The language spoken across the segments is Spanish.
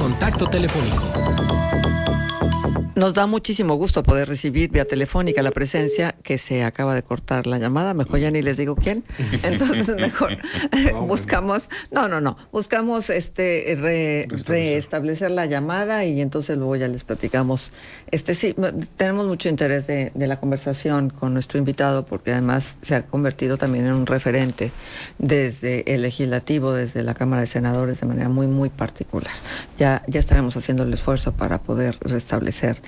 contacto telefónico. Nos da muchísimo gusto poder recibir vía telefónica la presencia, que se acaba de cortar la llamada, mejor ya ni les digo quién, entonces mejor buscamos restablecer la llamada y entonces luego ya les platicamos. Sí, tenemos mucho interés de la conversación con nuestro invitado, porque además se ha convertido también en un referente desde el legislativo, desde la Cámara de Senadores, de manera muy, muy particular. Ya estaremos haciendo el esfuerzo para poder restablecer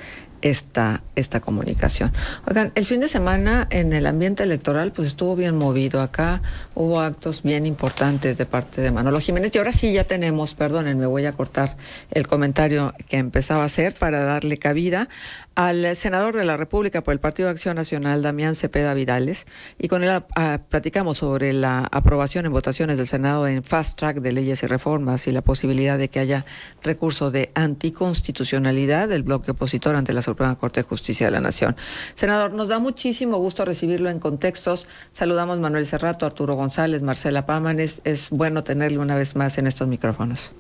esta comunicación. Oigan, el fin de semana en el ambiente electoral pues estuvo bien movido. Acá hubo actos bien importantes de parte de Manolo Jiménez y ahora sí ya tenemos, perdónenme, voy a cortar el comentario que empezaba a hacer para darle cabida al senador de la República por el Partido de Acción Nacional, Damián Cepeda Vidales, y con él platicamos sobre la aprobación en votaciones del Senado en fast track de leyes y reformas y la posibilidad de que haya recurso de anticonstitucionalidad del bloque opositor ante la Suprema Corte de Justicia de la Nación. Senador, nos da muchísimo gusto recibirlo en Contextos. Saludamos a Manuel Cerrato, Arturo González, Marcela Pámanes. Es bueno tenerle una vez más en estos micrófonos.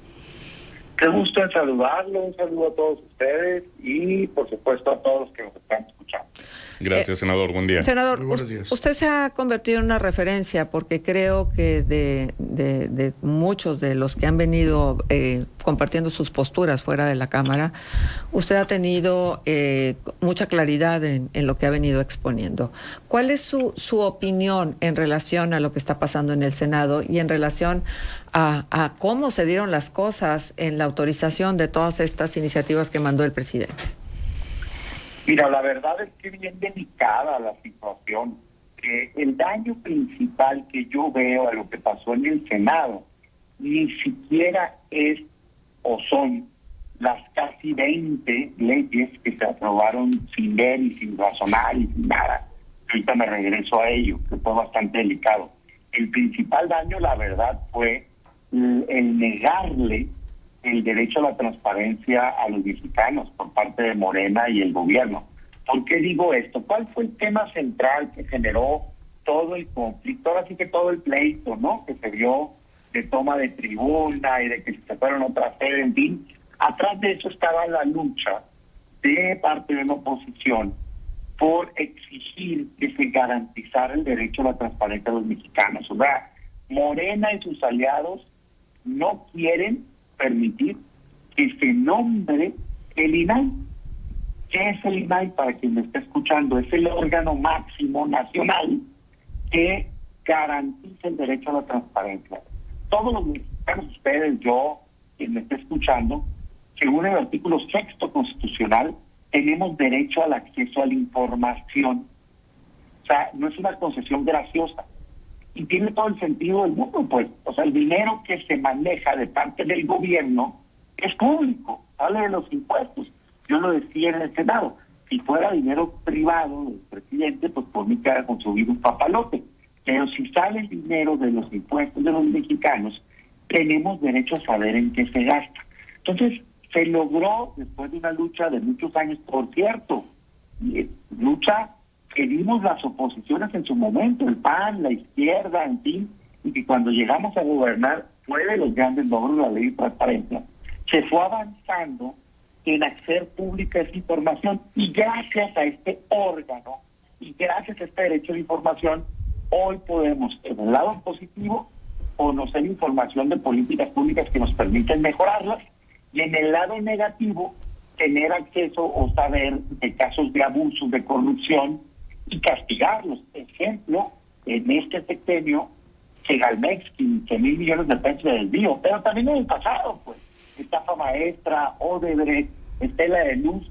Qué gusto en saludarlo, un saludo a todos ustedes y por supuesto a todos los que nos están escuchando. Gracias, senador. Buen día. Senador, usted se ha convertido en una referencia porque creo que de muchos de los que han venido compartiendo sus posturas fuera de la Cámara, usted ha tenido mucha claridad en lo que ha venido exponiendo. ¿Cuál es su opinión en relación a lo que está pasando en el Senado y en relación a cómo se dieron las cosas en la autorización de todas estas iniciativas que mandó el presidente? Mira, la verdad es que es bien delicada la situación. El daño principal que yo veo a lo que pasó en el Senado ni siquiera es o son las casi 20 leyes que se aprobaron sin ver y sin razonar y sin nada. Ahorita me regreso a ello, que fue bastante delicado. El principal daño, la verdad, fue el negarle el derecho a la transparencia a los mexicanos por parte de Morena y el gobierno. ¿Por qué digo esto? ¿Cuál fue el tema central que generó todo el conflicto? Ahora sí que todo el pleito, ¿no? Que se dio de toma de tribuna y de que se fueron otras sedes, en fin. Atrás de eso estaba la lucha de parte de la oposición por exigir que se garantizara el derecho a la transparencia a los mexicanos. O sea, Morena y sus aliados no quieren permitir que se nombre el INAI. ¿Qué es el INAI? Para quien me está escuchando, es el órgano máximo nacional que garantiza el derecho a la transparencia. Todos los mexicanos, ustedes, yo, quien me está escuchando, según el artículo 6º constitucional, tenemos derecho al acceso a la información. O sea, no es una concesión graciosa. Y tiene todo el sentido del mundo, pues. O sea, el dinero que se maneja de parte del gobierno es público, sale de los impuestos. Yo lo decía en el Senado, si fuera dinero privado del presidente, pues por mí queda consumido un papalote. Pero si sale el dinero de los impuestos de los mexicanos, tenemos derecho a saber en qué se gasta. Entonces, se logró, después de una lucha de muchos años, por cierto, lucha que dimos las oposiciones en su momento, el PAN, la izquierda, en fin, y que cuando llegamos a gobernar fue de los grandes logros de la ley de transparencia. Se fue avanzando en hacer pública esa información y gracias a este órgano y gracias a este derecho a la información, hoy podemos, en el lado positivo, conocer información de políticas públicas que nos permiten mejorarlas y en el lado negativo, tener acceso o saber de casos de abusos, de corrupción, y castigarlos. Ejemplo, en este sexenio, Segalmex, 15,000 millones de pesos de desvío, pero también en el pasado, pues, estafa maestra, Odebrecht, Estela de Luz.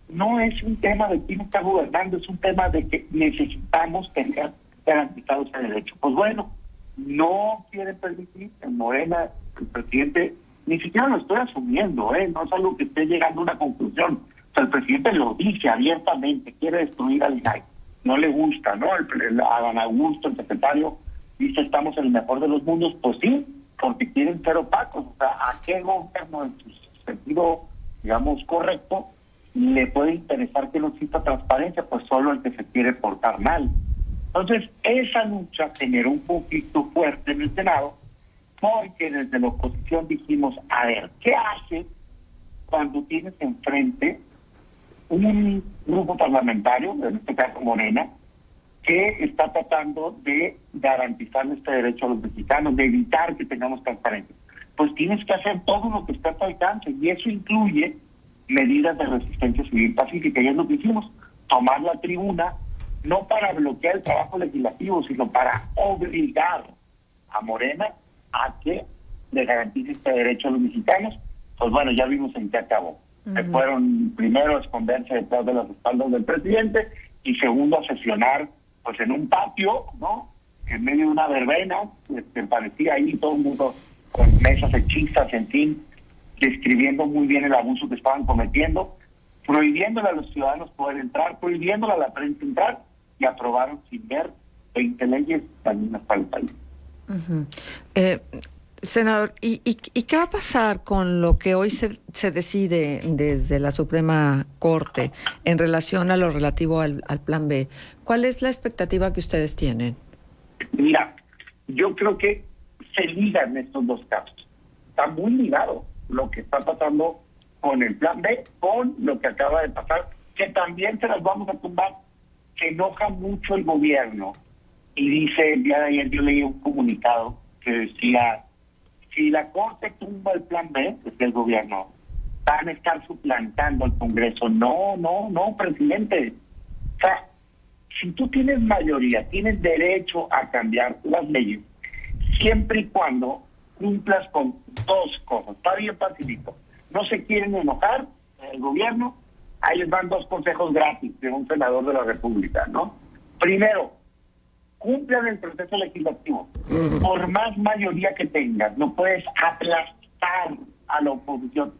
No es un tema de quién está gobernando, es un tema de que necesitamos tener garantizado ese derecho. Pues bueno, no quieren permitir en Morena, el presidente, ni siquiera lo estoy asumiendo, no es algo que esté llegando a una conclusión. O sea, el presidente lo dice abiertamente, quiere destruir al INAI. No le gusta, ¿no? A Adán Augusto, el secretario, dice estamos en el mejor de los mundos. Pues sí, porque quieren ser opacos. O sea, ¿a qué gobierno en su sentido, digamos, correcto, le puede interesar que no exista transparencia? Pues solo el que se quiere portar mal. Entonces, esa lucha generó un conflicto fuerte en el Senado, porque desde la oposición dijimos, a ver, ¿qué hace cuando tienes enfrente un grupo parlamentario, en este caso Morena, que está tratando de garantizar este derecho a los mexicanos, de evitar que tengamos transparencia. Pues tienes que hacer todo lo que está a tu alcance, y eso incluye medidas de resistencia civil pacífica, y es lo que hicimos, tomar la tribuna, no para bloquear el trabajo legislativo, sino para obligar a Morena a que le garantice este derecho a los mexicanos. Pues bueno, ya vimos en qué acabó. Se fueron primero a esconderse detrás de las espaldas del presidente, y segundo a sesionar pues en un patio, ¿no? En medio de una verbena, parecía ahí todo el mundo con mesas hechizas, en fin, describiendo muy bien el abuso que estaban cometiendo, prohibiéndole a los ciudadanos poder entrar, prohibiéndole a la prensa entrar, y aprobaron sin ver 20 leyes dañinas para el país. Senador, ¿y qué va a pasar con lo que hoy se decide desde la Suprema Corte en relación a lo relativo al Plan B? ¿Cuál es la expectativa que ustedes tienen? Mira, yo creo que se ligan estos dos casos. Está muy ligado lo que está pasando con el Plan B, con lo que acaba de pasar, que también se las vamos a tumbar. Se enoja mucho el gobierno y dice, el día de ayer yo leí un comunicado que decía, si la Corte tumba el Plan B, es el gobierno, van a estar suplantando al Congreso. No, presidente. O sea, si tú tienes mayoría, tienes derecho a cambiar las leyes, siempre y cuando cumplas con dos cosas. Está bien facilito. No se quieren enojar el gobierno, ahí les van 2 consejos gratis de un senador de la República, ¿no? Primero, cumplan el proceso legislativo. Por más mayoría que tengas, no puedes aplastar a la oposición.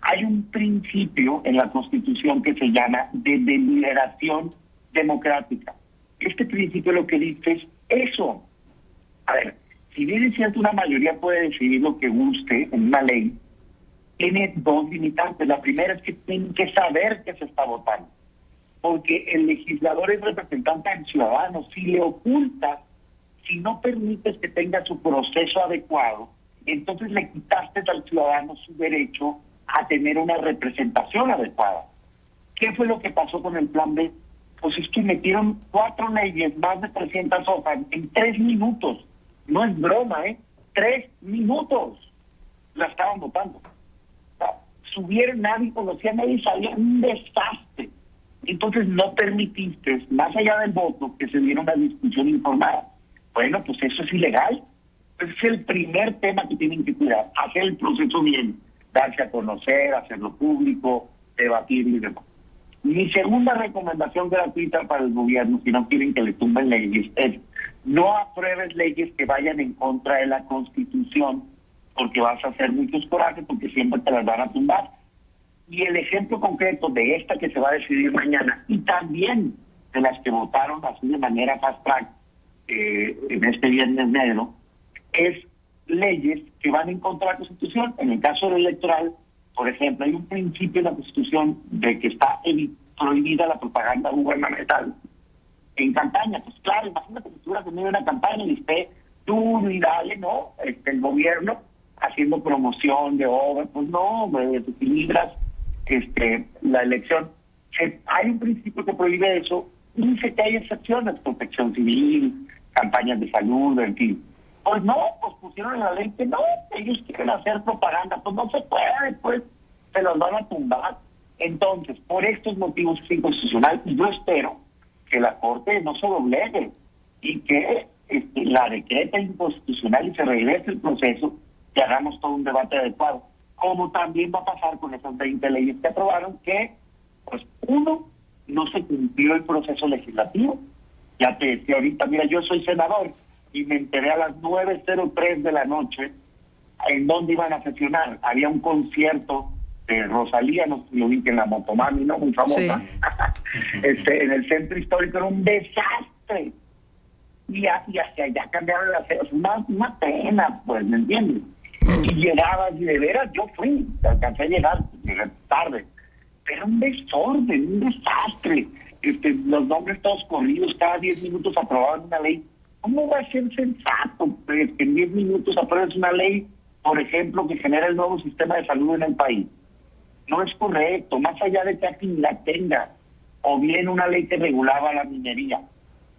Hay un principio en la Constitución que se llama de deliberación democrática. Este principio lo que dice es eso. A ver, si bien es cierto, una mayoría puede decidir lo que guste en una ley, tiene 2 limitantes. La primera es que tienen que saber que se está votando, porque el legislador es representante del ciudadano. Si le ocultas, si no permites que tenga su proceso adecuado, entonces le quitaste al ciudadano su derecho a tener una representación adecuada. ¿Qué fue lo que pasó con el Plan B? Pues es que metieron 4 leyes, más de 300 hojas, en 3 minutos. No es broma, 3 minutos la estaban votando. O sea, subieron, nadie conocía, nadie sabía, un desastre. Entonces no permitiste, más allá del voto, que se diera una discusión informada. Bueno, pues eso es ilegal. Es el primer tema que tienen que cuidar, hacer el proceso bien, darse a conocer, hacerlo público, debatir y demás. Mi segunda recomendación gratuita para el gobierno, si no quieren que le tumben leyes, es no apruebes leyes que vayan en contra de la Constitución, porque vas a hacer muchos corajes, porque siempre te las van a tumbar. Y el ejemplo concreto de esta que se va a decidir mañana, y también de las que votaron así de manera fast track en este Viernes Negro, es leyes que van en contra de la Constitución. En el caso del electoral, por ejemplo, hay un principio en la Constitución de que está prohibida la propaganda gubernamental en campaña. Pues claro, imagínate que estuvieras en medio de una campaña y esté tú y dale, ¿no? El gobierno haciendo promoción de obras, pues no, desequilibras la elección. Hay un principio que prohíbe eso, y dice que hay excepciones, protección civil, campañas de salud, en fin. Pues no, pues pusieron en la ley que no, ellos quieren hacer propaganda, pues no se puede, pues se los van a tumbar. Entonces, por estos motivos es inconstitucional, y yo espero que la Corte no se doblegue y que la decrete inconstitucional y se regrese el proceso, que hagamos todo un debate adecuado. Como también va a pasar con esas 20 leyes que aprobaron, que, pues, uno, no se cumplió el proceso legislativo. Ya te decía ahorita, mira, yo soy senador y me enteré a las 9:03 de la noche en dónde iban a sesionar. Había un concierto de Rosalía, no sé si lo vi, que en la Motomami, ¿no? Muy famosa. Sí. En el centro histórico era un desastre. Y hacia allá cambiaron las... Es una pena, pues, ¿me entiendes? Y llegabas, y de veras, yo fui, alcancé a llegar, llegué tarde. Pero un desorden, un desastre. Los nombres todos corridos, cada 10 minutos aprobaban una ley. ¿Cómo va a ser sensato, pues, que en 10 minutos apruebes una ley, por ejemplo, que genera el nuevo sistema de salud en el país? No es correcto, más allá de que aquí la tenga, o bien una ley que regulaba la minería,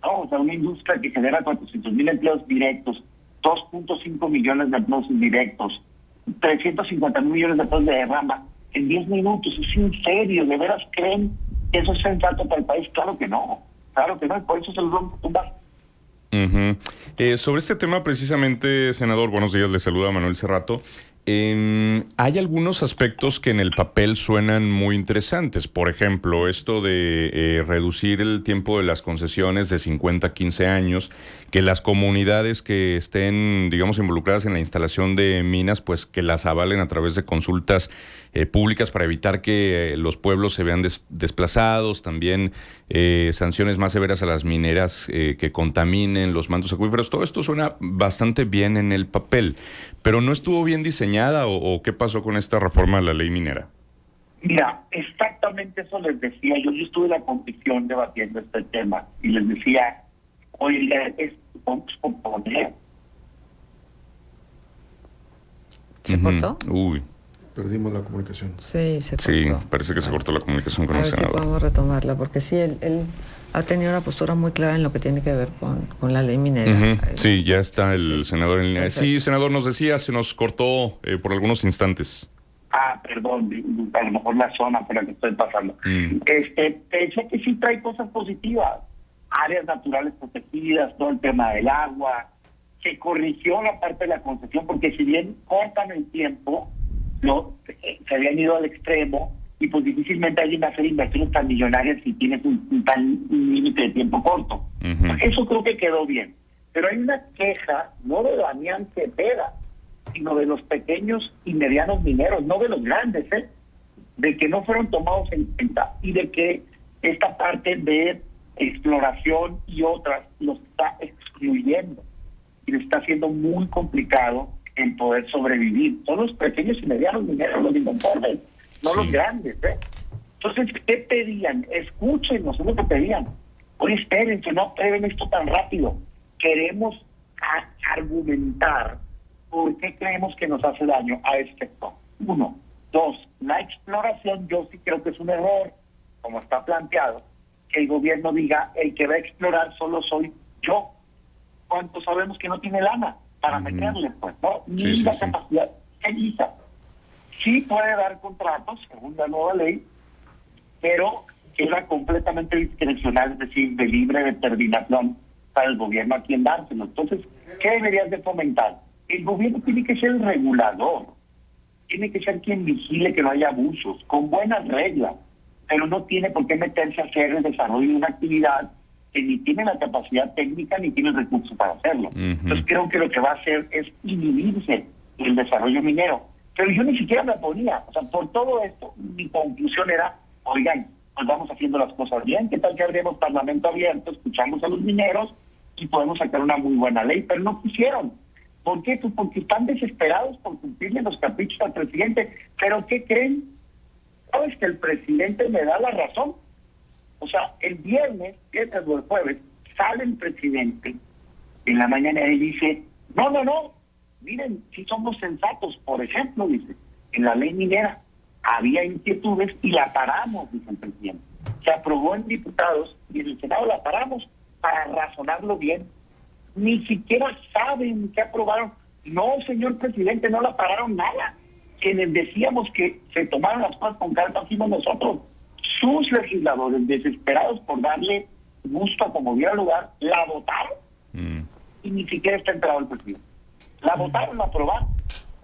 ¿no? O sea, una industria que genera 400,000 empleos directos, 2.5 millones de empleos indirectos, 350,000 millones de pesos de derrama en 10 minutos. ¿Es en serio? ¿De veras creen que eso es sensato para el país? Claro que no, y por eso se los vamos a tumbar. Sobre este tema precisamente, senador, buenos días, le saluda Manuel Cerrato. Hay algunos aspectos que en el papel suenan muy interesantes. Por ejemplo, esto de reducir el tiempo de las concesiones de 50 a 15 años, que las comunidades que estén, digamos, involucradas en la instalación de minas, pues que las avalen a través de consultas públicas para evitar que los pueblos se vean desplazados, también sanciones más severas a las mineras que contaminen los mantos acuíferos. Todo esto suena bastante bien en el papel, pero ¿no estuvo bien diseñada o qué pasó con esta reforma a la ley minera? Mira, exactamente eso les decía. Yo estuve en la comisión debatiendo este tema y les decía, oye, vamos a componer. ¿Se cortó? Uy. Perdimos la comunicación. Sí, se cortó. Sí, parece que se cortó la comunicación con el senador. A ver si podemos retomarla, porque sí, él ha tenido una postura muy clara en lo que tiene que ver con la ley minera. Sí, ya está el senador en línea. Perfecto. Sí, senador, nos decía, se nos cortó por algunos instantes. Perdón, a lo mejor la zona por la que estoy pasando. Pensé que sí trae cosas positivas. Áreas naturales protegidas, todo el tema del agua. Se corrigió la parte de la concesión, porque si bien cortan el tiempo, se habían ido al extremo y pues difícilmente alguien va a hacer inversiones tan millonarias si tienes un límite de tiempo corto. Eso creo que quedó bien. Pero hay una queja, no de Damián Cepeda, sino de los pequeños y medianos mineros, no de los grandes, de que no fueron tomados en cuenta y de que esta parte de exploración y otras los está excluyendo y les está haciendo muy complicado en poder sobrevivir. Son los pequeños y medianos mineros los inconformes, no los grandes. Entonces, ¿qué pedían? Escúchenos, es lo que pedían. Oye, espérense, no aprueben esto tan rápido. Queremos argumentar por qué creemos que nos hace daño a este sector. 1. 2. La exploración, yo sí creo que es un error, como está planteado, que el gobierno diga, el que va a explorar solo soy yo. ¿Cuánto sabemos que no tiene lana para meterle, pues, ¿no? Ni la capacidad técnica. Sí puede dar contratos, según la nueva ley, pero queda completamente discrecional, es decir, de libre determinación para el gobierno a quien dárselo. Entonces, ¿qué deberías de fomentar? El gobierno tiene que ser el regulador, tiene que ser quien vigile que no haya abusos, con buenas reglas, pero no tiene por qué meterse a hacer el desarrollo de una actividad que ni tiene la capacidad técnica ni tiene el recurso para hacerlo. Entonces creo que lo que va a hacer es inhibirse el desarrollo minero. Pero yo ni siquiera me ponía, o sea, por todo esto, mi conclusión era, oigan, pues vamos haciendo las cosas bien, ¿qué tal que abrimos parlamento abierto, escuchamos a los mineros y podemos sacar una muy buena ley? Pero no quisieron. ¿Por qué? Pues porque están desesperados por cumplirle los caprichos al presidente. ¿Pero qué creen? ¿Sabes que el presidente me da la razón? O sea, el viernes o el jueves, sale el presidente en la mañana y dice, no, miren, si somos sensatos. Por ejemplo, dice, en la ley minera había inquietudes y la paramos, dice el presidente. Se aprobó en diputados y en el Senado la paramos para razonarlo bien. Ni siquiera saben qué aprobaron. No, señor presidente, no la pararon nada. Quienes decíamos que se tomaron las cosas con calma fuimos nosotros. Sus legisladores, desesperados por darle gusto a como diera lugar, la votaron y ni siquiera está enterado el presidente. La votaron, la aprobaron.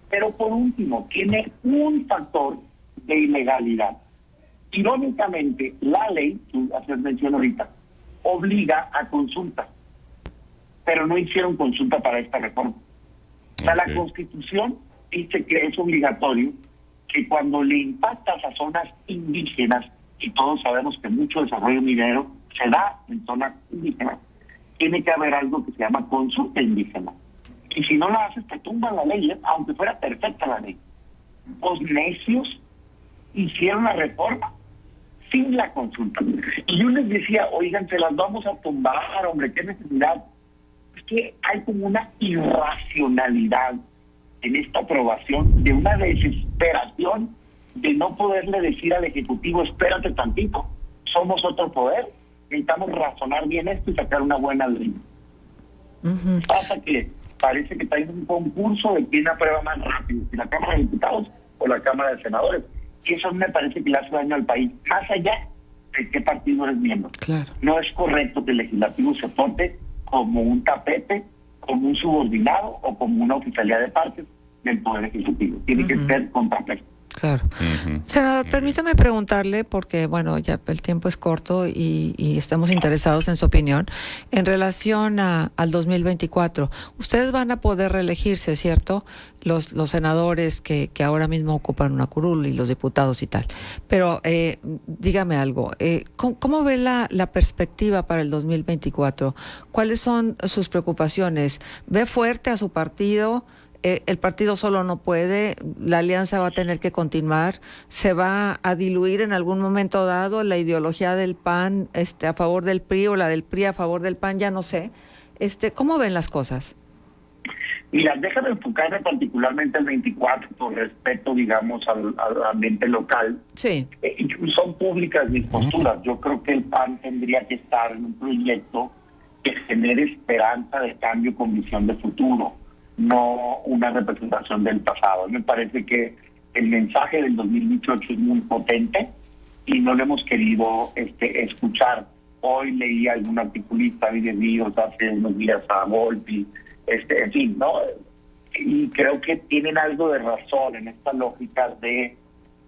Pero por último, tiene un factor de ilegalidad. Irónicamente, la ley, tú haces mención ahorita, obliga a consulta, pero no hicieron consulta para esta reforma. O sea, la Constitución dice que es obligatorio que cuando le impactas a zonas indígenas, y todos sabemos que mucho desarrollo minero se da en zonas indígenas, tiene que haber algo que se llama consulta indígena. Y si no la haces, te tumban la ley, aunque fuera perfecta la ley. Los necios hicieron la reforma sin la consulta. Y yo les decía, oigan, se las vamos a tumbar, hombre, qué necesidad. Es que hay como una irracionalidad en esta aprobación, de una desesperación de no poderle decir al Ejecutivo, espérate tantito, somos otro poder, necesitamos razonar bien esto y sacar una buena ley. Pasa que parece que está en un concurso de quién aprueba más rápido, si la Cámara de Diputados o la Cámara de Senadores. Y eso me parece que le hace daño al país, más allá de qué partido eres miembro. Claro. No es correcto que el Legislativo se porte como un tapete, como un subordinado o como una oficialidad de partes del Poder Ejecutivo. Tiene que ser contrapeso. Claro. Senador, permítame preguntarle, porque bueno, ya el tiempo es corto y estamos interesados en su opinión, en relación al 2024. Ustedes van a poder reelegirse, ¿cierto? Los senadores que ahora mismo ocupan una curul y los diputados y tal. Pero dígame algo, ¿cómo ve la perspectiva para el 2024? ¿Cuáles son sus preocupaciones? ¿Ve fuerte a su partido? El partido solo no puede, la alianza va a tener que continuar, se va a diluir en algún momento dado la ideología del PAN a favor del PRI o la del PRI a favor del PAN, ya no sé. ¿Cómo ven las cosas? Mira, déjame enfocarme particularmente al 24 por respeto, digamos, al ambiente local. Sí. Son públicas mis posturas. Yo creo que el PAN tendría que estar en un proyecto que genere esperanza de cambio con visión de futuro, no una representación del pasado. Me parece que el mensaje del 2018 es muy potente y no lo hemos querido escuchar. Hoy leí algún articulista videos hace unos días a Volpi, en fin, ¿no? Y creo que tienen algo de razón en esta lógica de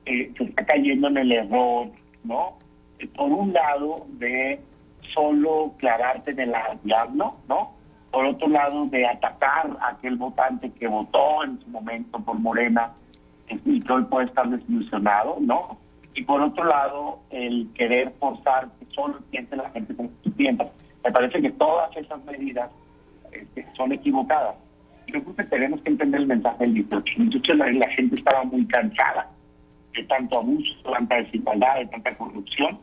se está cayendo en el error, ¿no? Por un lado, de solo clavarte en el diablo, ¿no? Por otro lado, de atacar a aquel votante que votó en su momento por Morena y que hoy puede estar desilusionado, ¿no? Y por otro lado, el querer forzar que solo piense la gente como tú piensas. Me parece que todas esas medidas son equivocadas. Yo creo que tenemos que entender el mensaje del 18. Entonces la gente estaba muy cansada de tanto abuso, de tanta desigualdad, de tanta corrupción,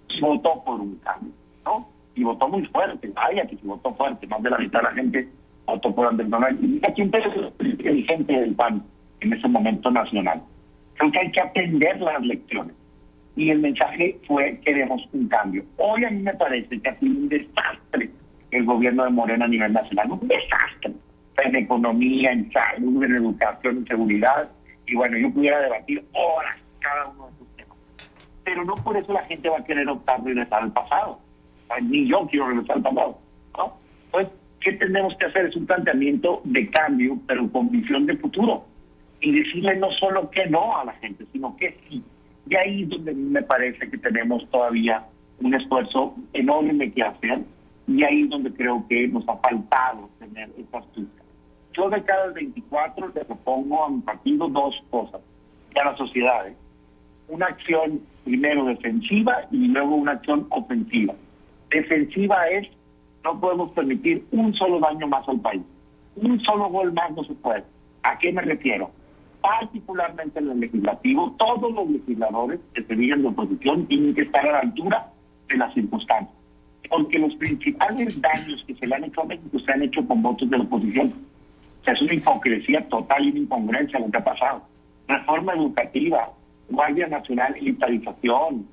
y votó por un cambio, ¿no? Y votó muy fuerte, vaya que se votó fuerte, más de la mitad de la gente votó por Andrés Manuel. Y mira quién es el dirigente del PAN en ese momento nacional. Creo que hay que aprender las lecciones. Y el mensaje fue, queremos un cambio. Hoy a mí me parece que ha sido un desastre el gobierno de Morena a nivel nacional, un desastre. En economía, en salud, en educación, en seguridad. Y bueno, yo pudiera debatir horas cada uno de esos temas. Pero no por eso la gente va a querer optar regresar al pasado. Ni yo quiero regresar al pasado, ¿no? Pues, ¿qué tenemos que hacer? Es un planteamiento de cambio, pero con visión de futuro. Y decirle no solo que no a la gente, sino que sí. Y ahí es donde me parece que tenemos todavía un esfuerzo enorme que hacer. Y ahí es donde creo que nos ha faltado tener estas pistas. Yo de cada 24 le propongo a mi partido dos cosas. Y a la sociedad, una acción primero defensiva y luego una acción ofensiva. Defensiva es, no podemos permitir un solo daño más al país. Un solo gol más no se puede. ¿A qué me refiero? Particularmente en el legislativo, todos los legisladores que se digan de oposición tienen que estar a la altura de las circunstancias. Porque los principales daños que se le han hecho a México se han hecho con votos de la oposición. O sea, es una hipocresía total y una incongruencia lo que ha pasado. Reforma educativa, Guardia Nacional, militarización,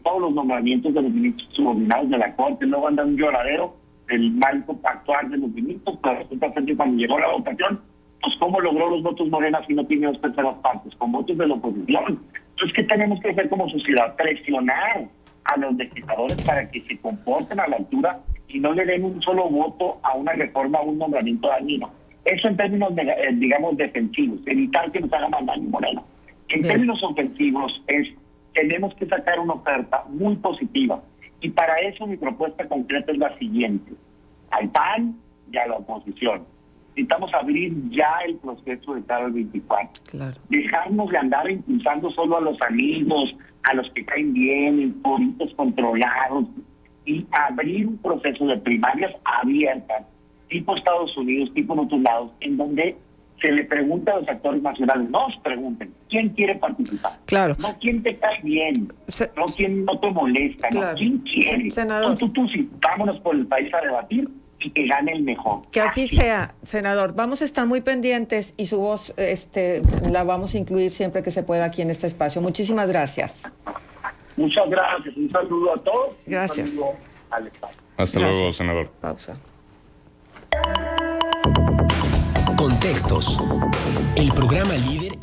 todos los nombramientos de los ministros subordinados de la Corte, luego anda un lloradero del mal actuar de los ministros, pero resulta ser que cuando llegó la votación, pues cómo logró los votos Morena si no tiene 2/3 partes, con votos de la oposición. Entonces, ¿qué tenemos que hacer como sociedad? Presionar a los legisladores para que se comporten a la altura y no le den un solo voto a una reforma o un nombramiento dañino. Eso en términos, digamos, defensivos, evitar que nos haga más daño Morena. En términos ofensivos tenemos que sacar una oferta muy positiva. Y para eso mi propuesta concreta es la siguiente. Al PAN y a la oposición. Necesitamos abrir ya el proceso de cara al 24. Claro. Dejarnos de andar impulsando solo a los amigos, a los que caen bien, políticos controlados, y abrir un proceso de primarias abiertas, tipo Estados Unidos, tipo en otros lados, en donde se le pregunta a los actores nacionales, no os pregunten, ¿quién quiere participar? Claro. No quién te cae bien, no quién no te molesta, claro. no quién quiere. Senador. Tú, sí, vámonos por el país a debatir y que gane el mejor. Que así sea, senador. Vamos a estar muy pendientes y su voz la vamos a incluir siempre que se pueda aquí en este espacio. Muchísimas gracias. Muchas gracias. Un saludo a todos. Gracias. Un saludo al Estado. Hasta Gracias. luego, senador. Pausa. Contextos. El programa líder